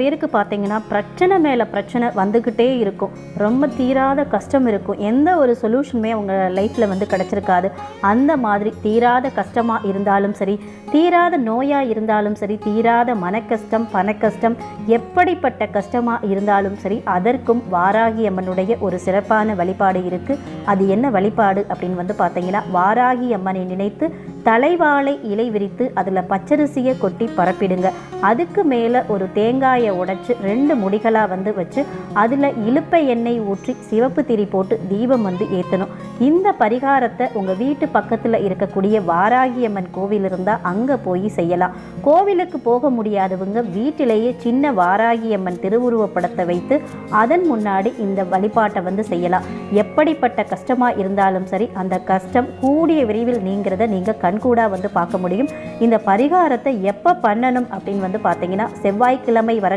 பேருக்கு பார்த்தீங்கன்னா பிரச்சனை மேலே பிரச்சனை வந்துக்கிட்டே இருக்கும். ரொம்ப தீராத கஷ்டம் இருக்கும். எந்த ஒரு சொல்யூஷனுமே அவங்க லைஃப்பில் கிடச்சிருக்காது. அந்த மாதிரி தீராத கஷ்டமாக இருந்தாலும் சரி, தீராத நோயாக இருந்தாலும் சரி, தீராத மனக்கஷ்டம், பணக்கஷ்டம், எப்படிப்பட்ட கஷ்டமாக இருந்தாலும் சரி, அதற்கும் வாராகி அம்மனுடைய ஒரு சிறப்பான வழிபாடு இருக்குது. அது என்ன வழிபாடு அப்படின்னு பார்த்தீங்கன்னா, வாராகி அம்மனை நினைத்து தலைவாழை இலை விரித்து அதில் பச்சரிசியை கொட்டி பரப்பிடுங்க. அதுக்கு மேலே ஒரு தேங்காயை உடைச்சி 2 முடிகளாக வச்சு அதில் இலுப்பை எண்ணெய் ஊற்றி சிவப்பு திரி போட்டு தீபம் ஏற்றணும். இந்த பரிகாரத்தை உங்கள் வீட்டு பக்கத்தில் இருக்கக்கூடிய வாராகி அம்மன் கோவில் இருந்தால் அங்கே போய் செய்யலாம். கோவிலுக்கு போக முடியாதவங்க வீட்டிலேயே சின்ன வாராகி அம்மன் திருவுருவப்படத்தை வைத்து அதன் முன்னாடி இந்த வழிபாட்டை செய்யலாம். எப்படிப்பட்ட கஷ்டமாக இருந்தாலும் சரி, அந்த கஷ்டம் கூடிய விரைவில் நீங்கிறத நீங்கள் கண்கூடாக பார்க்க முடியும். இந்த பரிகாரத்தை எப்போ பண்ணணும் அப்படின்னு பார்த்தீங்கன்னா, செவ்வாய்க்கிழமை வரக்கூடிய